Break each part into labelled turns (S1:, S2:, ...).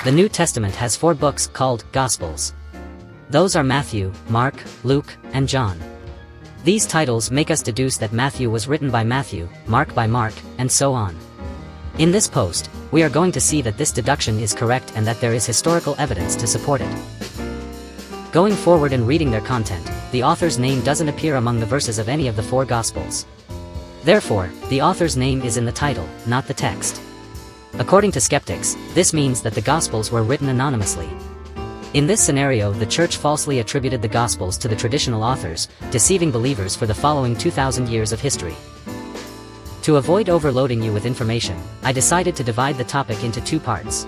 S1: The New Testament has 4 books called Gospels. Those are Matthew, Mark, Luke, and John. These titles make us deduce that Matthew was written by Matthew, Mark by Mark, and so on. In this post, we are going to see that this deduction is correct and that there is historical evidence to support it. Going forward and reading their content, the author's name doesn't appear among the verses of any of the 4 Gospels. Therefore, the author's name is in the title, not the text. According to skeptics, this means that the Gospels were written anonymously. In this scenario, the church falsely attributed the Gospels to the traditional authors, deceiving believers for the following 2,000 years of history. To avoid overloading you with information, I decided to divide the topic into 2 parts.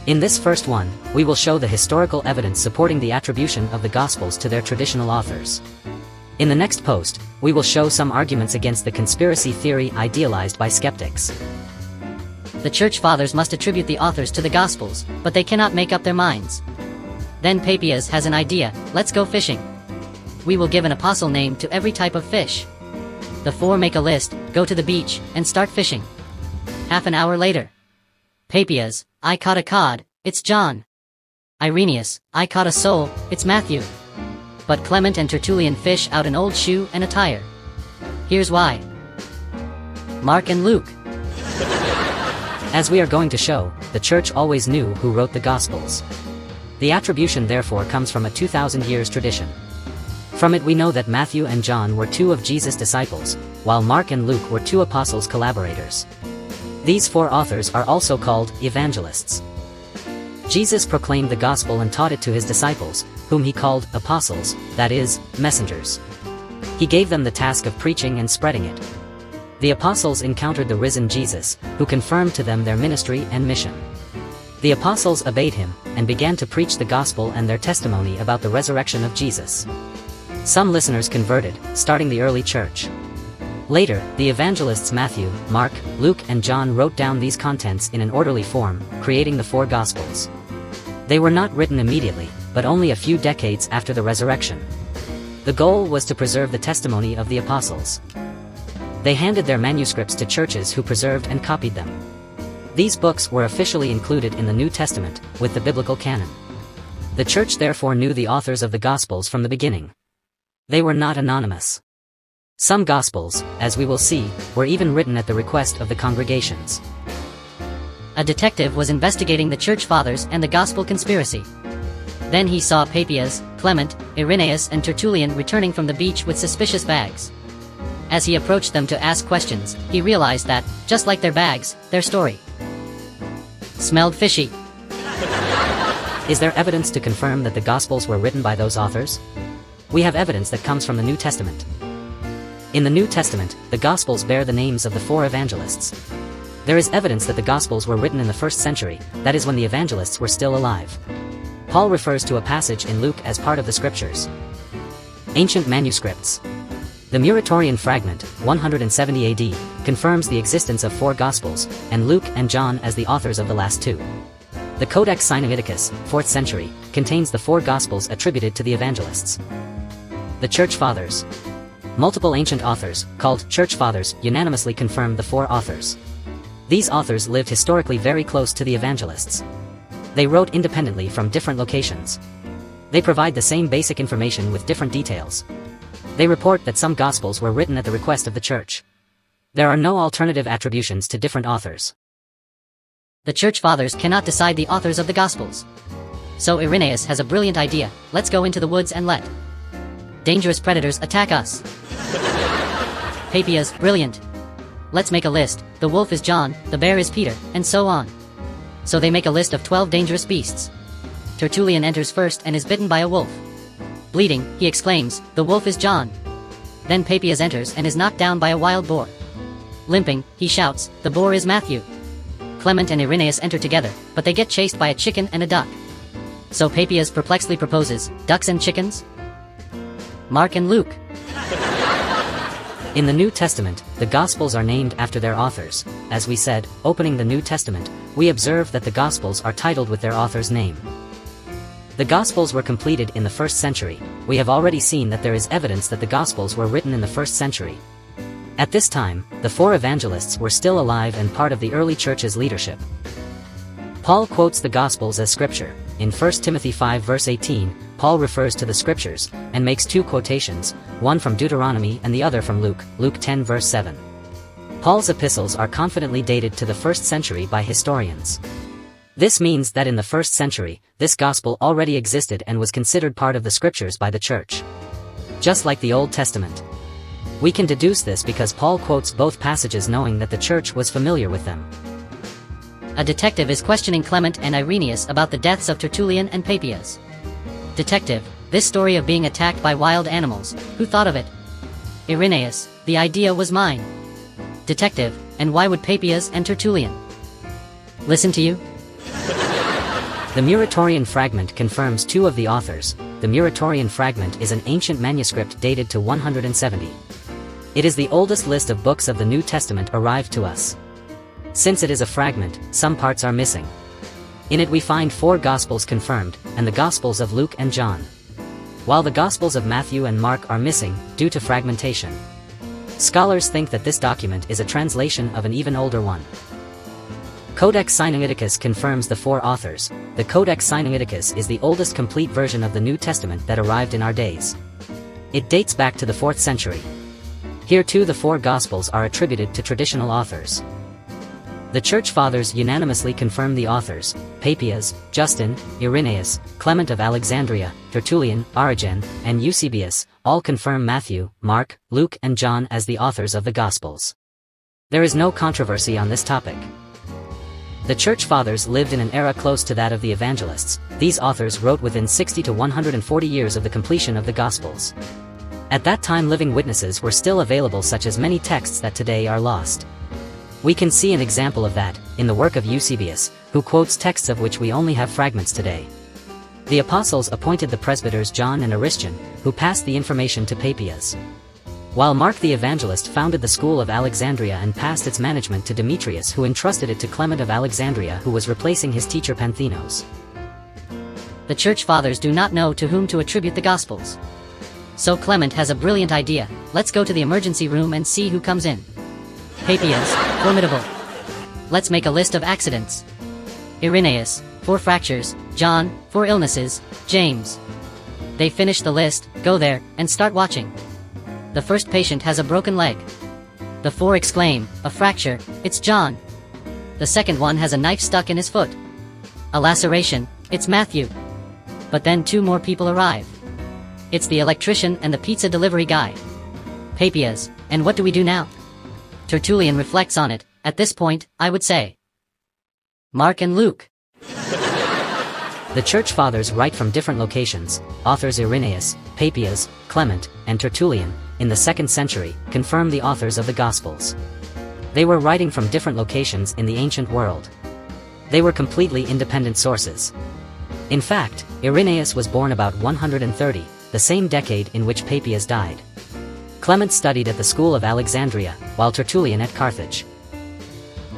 S1: In this first one, we will show the historical evidence supporting the attribution of the Gospels to their traditional authors. In the next post, we will show some arguments against the conspiracy theory idealized by skeptics.
S2: The church fathers must attribute the authors to the Gospels, but they cannot make up their minds. Then Papias has an idea: let's go fishing. We will give an apostle name to every type of fish. The 4 make a list, go to the beach, and start fishing. Half an hour later. Papias: I caught a cod, it's John. Irenaeus: I caught a sole, it's Matthew. But Clement and Tertullian fish out an old shoe and a tire. Here's why. Mark and Luke.
S1: As we are going to show, the church always knew who wrote the Gospels. The attribution therefore comes from a 2,000 years tradition. From it we know that Matthew and John were 2 of Jesus' disciples, while Mark and Luke were 2 apostles' collaborators. These 4 authors are also called evangelists. Jesus proclaimed the gospel and taught it to his disciples, whom he called apostles, that is, messengers. He gave them the task of preaching and spreading it. The apostles encountered the risen Jesus, who confirmed to them their ministry and mission. The apostles obeyed him, and began to preach the gospel and their testimony about the resurrection of Jesus. Some listeners converted, starting the early church. Later, the evangelists Matthew, Mark, Luke, and John wrote down these contents in an orderly form, creating the 4 Gospels. They were not written immediately, but only a few decades after the resurrection. The goal was to preserve the testimony of the apostles. They handed their manuscripts to churches who preserved and copied them. These books were officially included in the New Testament, with the biblical canon. The church therefore knew the authors of the Gospels from the beginning. They were not anonymous. Some Gospels, as we will see, were even written at the request of the congregations.
S2: A detective was investigating the church fathers and the gospel conspiracy. Then he saw Papias, Clement, Irenaeus, and Tertullian returning from the beach with suspicious bags. As he approached them to ask questions, he realized that, just like their bags, their story smelled fishy.
S1: Is there evidence to confirm that the Gospels were written by those authors? We have evidence that comes from the New Testament. In the New Testament, the Gospels bear the names of the 4 evangelists. There is evidence that the Gospels were written in the 1st century, that is when the evangelists were still alive. Paul refers to a passage in Luke as part of the Scriptures. Ancient manuscripts. The Muratorian fragment, 170 AD, confirms the existence of 4 Gospels, and Luke and John as the authors of the last 2. The Codex Sinaiticus, 4th century, contains the 4 Gospels attributed to the evangelists. The Church Fathers. Multiple ancient authors, called Church Fathers, unanimously confirm the 4 authors. These authors lived historically very close to the evangelists. They wrote independently from different locations. They provide the same basic information with different details. They report that some Gospels were written at the request of the church. There are no alternative attributions to different authors.
S2: The church fathers cannot decide the authors of the Gospels. So Irenaeus has a brilliant idea: let's go into the woods and let dangerous predators attack us. Papias: brilliant. Let's make a list: the wolf is John, the bear is Peter, and so on. So they make a list of 12 dangerous beasts. Tertullian enters first and is bitten by a wolf. Bleeding, he exclaims, "The wolf is John." Then Papias enters and is knocked down by a wild boar. Limping, he shouts, "The boar is Matthew." Clement and Irenaeus enter together, but they get chased by a chicken and a duck. So Papias perplexedly proposes, ducks and chickens? Mark and Luke.
S1: In the New Testament, the Gospels are named after their authors. As we said, opening the New Testament, we observe that the Gospels are titled with their author's name. The Gospels were completed in the 1st century. We have already seen that there is evidence that the Gospels were written in the 1st century. At this time, the 4 evangelists were still alive and part of the early church's leadership. Paul quotes the Gospels as scripture. In 1 Timothy 5 verse 18, Paul refers to the scriptures, and makes two quotations, one from Deuteronomy and the other from Luke 10 verse 7. Paul's epistles are confidently dated to the 1st century by historians. This means that in the 1st century, this gospel already existed and was considered part of the scriptures by the church. Just like the Old Testament. We can deduce this because Paul quotes both passages knowing that the church was familiar with them.
S2: A detective is questioning Clement and Irenaeus about the deaths of Tertullian and Papias. Detective, this story of being attacked by wild animals, who thought of it? Irenaeus, the idea was mine. Detective, and why would Papias and Tertullian listen to you?
S1: The Muratorian fragment confirms two of the authors. The Muratorian fragment is an ancient manuscript dated to 170. It is the oldest list of books of the New Testament arrived to us. Since it is a fragment, some parts are missing. In it we find 4 Gospels confirmed, and the Gospels of Luke and John. While the Gospels of Matthew and Mark are missing, due to fragmentation. Scholars think that this document is a translation of an even older one. Codex Sinaiticus confirms the 4 authors. The Codex Sinaiticus is the oldest complete version of the New Testament that arrived in our days. It dates back to the 4th century. Here too the 4 Gospels are attributed to traditional authors. The Church Fathers unanimously confirm the authors: Papias, Justin, Irenaeus, Clement of Alexandria, Tertullian, Origen, and Eusebius, all confirm Matthew, Mark, Luke and John as the authors of the Gospels. There is no controversy on this topic. The Church Fathers lived in an era close to that of the evangelists. These authors wrote within 60 to 140 years of the completion of the Gospels. At that time living witnesses were still available, such as many texts that today are lost. We can see an example of that in the work of Eusebius, who quotes texts of which we only have fragments today. The apostles appointed the presbyters John and Ariston, who passed the information to Papias. While Mark the evangelist founded the school of Alexandria and passed its management to Demetrius, who entrusted it to Clement of Alexandria, who was replacing his teacher Panthenos.
S2: The Church Fathers do not know to whom to attribute the Gospels. So Clement has a brilliant idea: let's go to the emergency room and see who comes in. Papias, formidable. Let's make a list of accidents. Irenaeus, 4 fractures, John, 4 illnesses, James. They finish the list, go there, and start watching. The first patient has a broken leg. The 4 exclaim, a fracture, it's John. The second one has a knife stuck in his foot. A laceration, it's Matthew. But then 2 more people arrive. It's the electrician and the pizza delivery guy. Papias, and what do we do now? Tertullian reflects on it. At this point, I would say Mark and Luke.
S1: The Church Fathers write from different locations. Authors Irenaeus, Papias, Clement, and Tertullian, in the 2nd century, confirm the authors of the Gospels. They were writing from different locations in the ancient world. They were completely independent sources. In fact, Irenaeus was born about 130, the same decade in which Papias died. Clement studied at the school of Alexandria, while Tertullian at Carthage.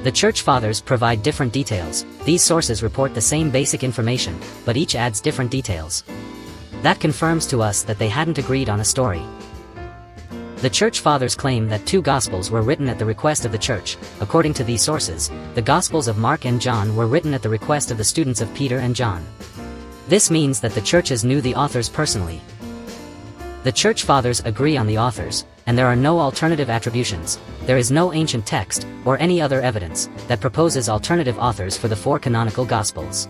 S1: The Church Fathers provide different details. These sources report the same basic information, but each adds different details. That confirms to us that they hadn't agreed on a story. The Church Fathers claim that 2 Gospels were written at the request of the Church. According to these sources, the Gospels of Mark and John were written at the request of the students of Peter and John. This means that the churches knew the authors personally. The Church Fathers agree on the authors, and there are no alternative attributions. There is no ancient text, or any other evidence, that proposes alternative authors for the 4 canonical Gospels.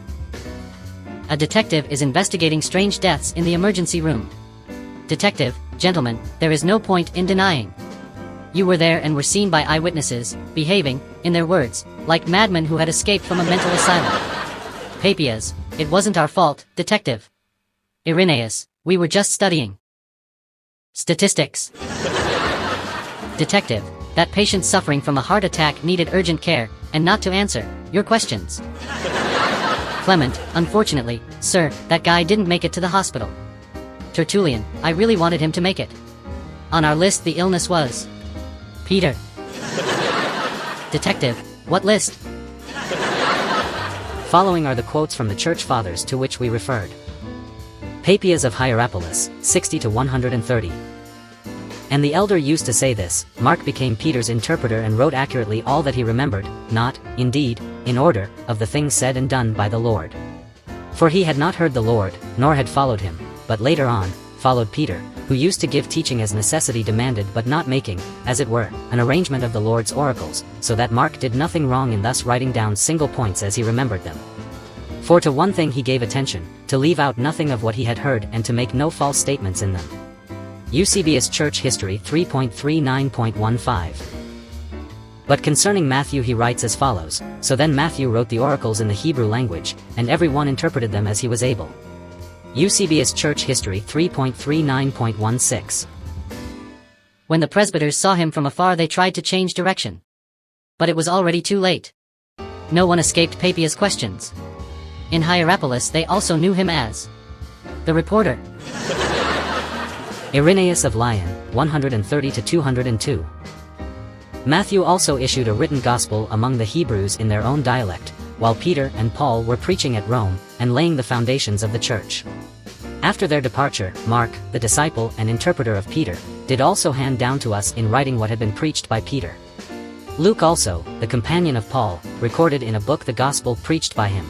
S2: A detective is investigating strange deaths in the emergency room. Detective, gentlemen, there is no point in denying. You were there and were seen by eyewitnesses, behaving, in their words, like madmen who had escaped from a mental asylum. Papias, it wasn't our fault, detective. Irenaeus, we were just studying statistics. Detective, that patient suffering from a heart attack needed urgent care, and not to answer your questions. Clement, unfortunately, sir, that guy didn't make it to the hospital. Tertullian, I really wanted him to make it. On our list the illness was Peter. Detective, what list?
S1: Following are the quotes from the Church Fathers to which we referred. Papias of Hierapolis, 60 to 130. And the elder used to say this: Mark became Peter's interpreter and wrote accurately all that he remembered, not, indeed, in order, of the things said and done by the Lord. For he had not heard the Lord, nor had followed him, but later on, followed Peter, who used to give teaching as necessity demanded but not making, as it were, an arrangement of the Lord's oracles, so that Mark did nothing wrong in thus writing down single points as he remembered them. For to one thing he gave attention, to leave out nothing of what he had heard and to make no false statements in them. Eusebius Church History 3.39.15. But concerning Matthew he writes as follows, so then Matthew wrote the oracles in the Hebrew language, and every one interpreted them as he was able. Eusebius Church History 3.39.16.
S2: When the presbyters saw him from afar they tried to change direction. But it was already too late. No one escaped Papias' questions. In Hierapolis they also knew him as the reporter.
S1: Irenaeus of Lyon, 130-202. Matthew also issued a written gospel among the Hebrews in their own dialect, while Peter and Paul were preaching at Rome, and laying the foundations of the church. After their departure, Mark, the disciple and interpreter of Peter, did also hand down to us in writing what had been preached by Peter. Luke also, the companion of Paul, recorded in a book the gospel preached by him.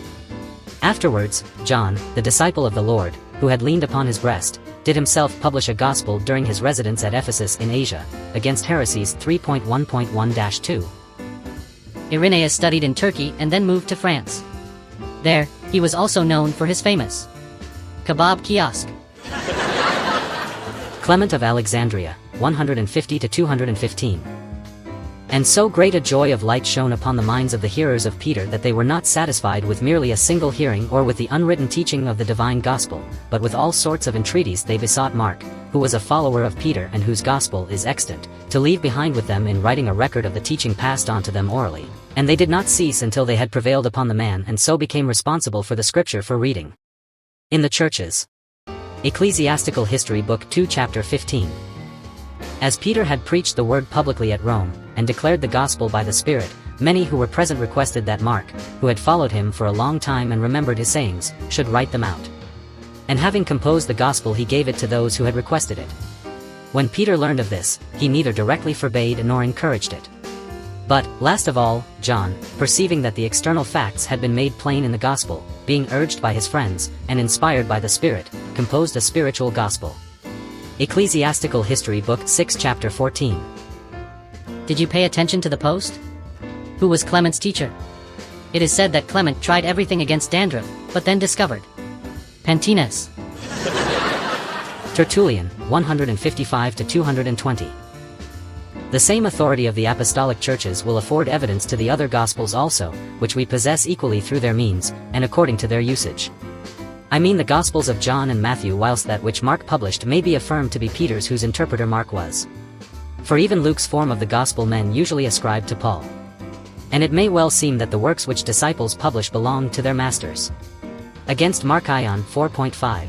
S1: Afterwards, John, the disciple of the Lord, who had leaned upon his breast, did himself publish a gospel during his residence at Ephesus in Asia, against heresies 3.1.1-2.
S2: Irenaeus studied in Turkey and then moved to France. There, he was also known for his famous kebab kiosk.
S1: Clement of Alexandria, 150-215. And so great a joy of light shone upon the minds of the hearers of Peter that they were not satisfied with merely a single hearing or with the unwritten teaching of the divine gospel, but with all sorts of entreaties they besought Mark, who was a follower of Peter and whose gospel is extant, to leave behind with them in writing a record of the teaching passed on to them orally. And they did not cease until they had prevailed upon the man and so became responsible for the scripture for reading. In the churches. Ecclesiastical History Book 2 Chapter 15. As Peter had preached the word publicly at Rome, and declared the gospel by the Spirit, many who were present requested that Mark, who had followed him for a long time and remembered his sayings, should write them out. And having composed the gospel he gave it to those who had requested it. When Peter learned of this, he neither directly forbade nor encouraged it. But, last of all, John, perceiving that the external facts had been made plain in the gospel, being urged by his friends, and inspired by the Spirit, composed a spiritual gospel. Ecclesiastical History Book 6 Chapter 14.
S2: Did you pay attention to the post? Who was Clement's teacher? It is said that Clement tried everything against dandruff, but then discovered Pantines.
S1: Tertullian, 155-220. The same authority of the apostolic churches will afford evidence to the other gospels also, which we possess equally through their means, and according to their usage. I mean the gospels of John and Matthew, whilst that which Mark published may be affirmed to be Peter's, whose interpreter Mark was. For even Luke's form of the gospel men usually ascribe to Paul. And it may well seem that the works which disciples publish belong to their masters. Against Markion 4.5.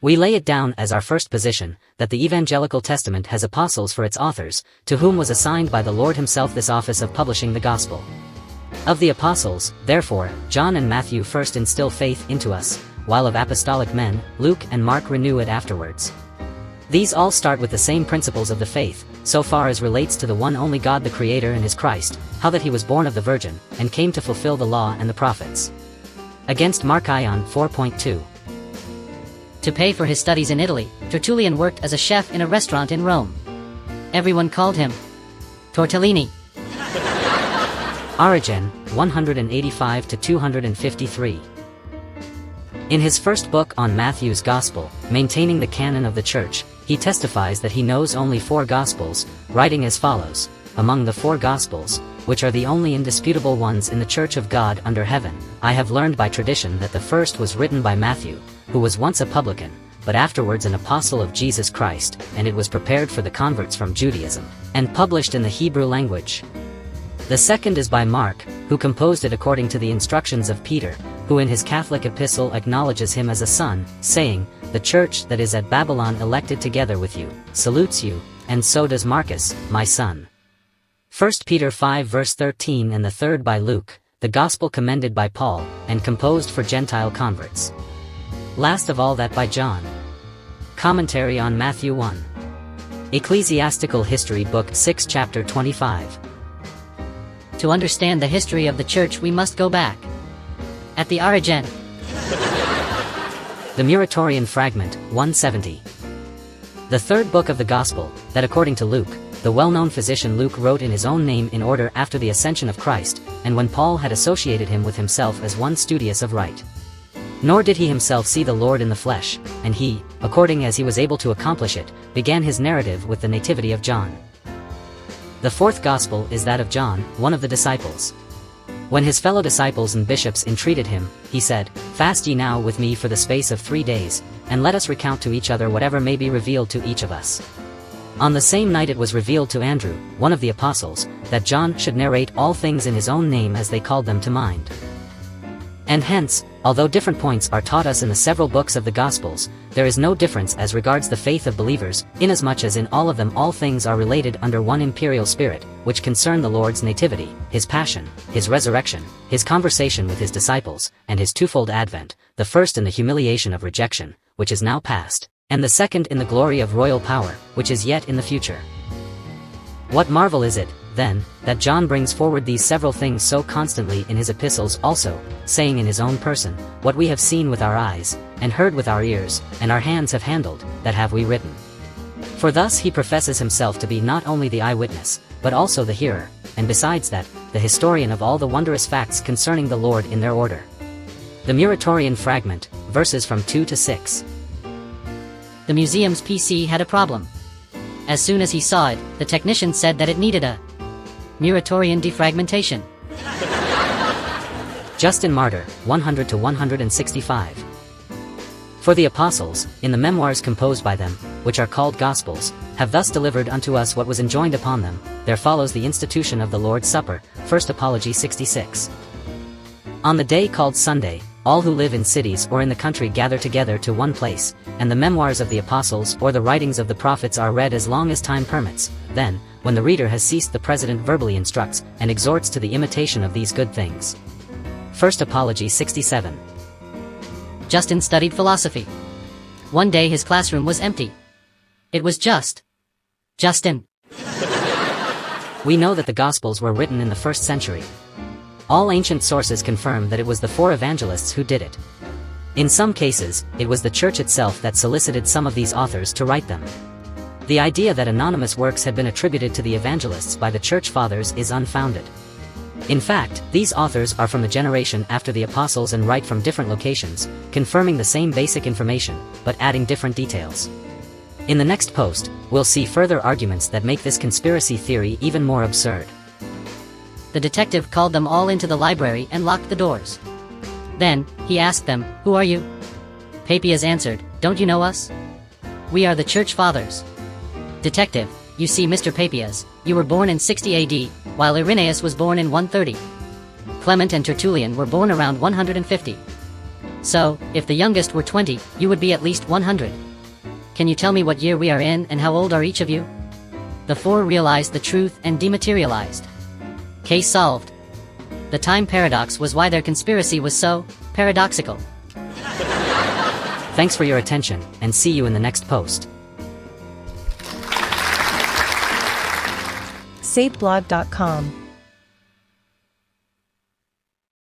S1: We lay it down as our first position, that the Evangelical Testament has apostles for its authors, to whom was assigned by the Lord himself this office of publishing the gospel. Of the apostles, therefore, John and Matthew first instill faith into us, while of apostolic men, Luke and Mark renew it afterwards. These all start with the same principles of the faith, so far as relates to the one only God the Creator and his Christ, how that he was born of the Virgin, and came to fulfill the law and the prophets. Against Markion 4.2.
S2: To pay for his studies in Italy, Tertullian worked as a chef in a restaurant in Rome. Everyone called him Tortellini.
S1: Origen, 185-253. In his first book on Matthew's Gospel, Maintaining the Canon of the Church, he testifies that he knows only 4 Gospels, writing as follows: among the 4 Gospels, which are the only indisputable ones in the Church of God under heaven, I have learned by tradition that the first was written by Matthew, who was once a publican, but afterwards an apostle of Jesus Christ, and it was prepared for the converts from Judaism, and published in the Hebrew language. The second is by Mark, who composed it according to the instructions of Peter, who in his Catholic epistle acknowledges him as a son, saying, "The church that is at Babylon elected together with you, salutes you, and so does Marcus, my son." 1 Peter 5 verse 13, and the third by Luke, the gospel commended by Paul, and composed for Gentile converts. Last of all that by John. Commentary on Matthew 1. Ecclesiastical History Book 6 Chapter 25.
S2: To understand the history of the church we must go back. At the origin.
S1: The Muratorian Fragment, 170. The third book of the Gospel, that according to Luke, the well-known physician Luke wrote in his own name in order after the ascension of Christ, and when Paul had associated him with himself as one studious of right. Nor did he himself see the Lord in the flesh, and he, according as he was able to accomplish it, began his narrative with the nativity of John. The fourth Gospel is that of John, one of the disciples. When his fellow disciples and bishops entreated him, he said, "Fast ye now with me for the space of 3 days, and let us recount to each other whatever may be revealed to each of us." On the same night it was revealed to Andrew, one of the apostles, that John should narrate all things in his own name as they called them to mind. And hence, although different points are taught us in the several books of the Gospels, there is no difference as regards the faith of believers, inasmuch as in all of them all things are related under one imperial spirit, which concern the Lord's nativity, his passion, his resurrection, his conversation with his disciples, and his twofold advent, the first in the humiliation of rejection, which is now past, and the second in the glory of royal power, which is yet in the future. What marvel is it, then, that John brings forward these several things so constantly in his epistles also, saying in his own person, "What we have seen with our eyes, and heard with our ears, and our hands have handled, that have we written." For thus he professes himself to be not only the eyewitness, but also the hearer, and besides that, the historian of all the wondrous facts concerning the Lord in their order. The Muratorian Fragment, verses from 2 to 6.
S2: The museum's PC had a problem. As soon as he saw it, the technician said that it needed a Muratorian defragmentation.
S1: Justin Martyr, 100 to 165. For the apostles, in the memoirs composed by them, which are called Gospels, have thus delivered unto us what was enjoined upon them. There follows the institution of the Lord's Supper, 1 Apology 66. On the day called Sunday, all who live in cities or in the country gather together to one place, and the memoirs of the apostles or the writings of the prophets are read as long as time permits. Then, when the reader has ceased, the president verbally instructs and exhorts to the imitation of these good things. 1 Apology 67.
S2: Justin studied philosophy. One day his classroom was empty. It was just Justin.
S1: We know that the Gospels were written in the 1st century. All ancient sources confirm that it was the 4 evangelists who did it. In some cases, it was the church itself that solicited some of these authors to write them. The idea that anonymous works had been attributed to the evangelists by the church fathers is unfounded. In fact, these authors are from the generation after the apostles and write from different locations, confirming the same basic information, but adding different details. In the next post, we'll see further arguments that make this conspiracy theory even more absurd.
S2: The detective called them all into the library and locked the doors. Then, he asked them, "Who are you?" Papias answered, "Don't you know us? We are the church fathers." Detective, you see, Mr. Papias, you were born in 60 AD, while Irenaeus was born in 130. Clement and Tertullian were born around 150. So, if the youngest were 20, you would be at least 100. Can you tell me what year we are in and how old are each of you? The 4 realized the truth and dematerialized. Case solved. The time paradox was why their conspiracy was so paradoxical.
S1: Thanks for your attention, and see you in the next post.
S3: SaveBlog.com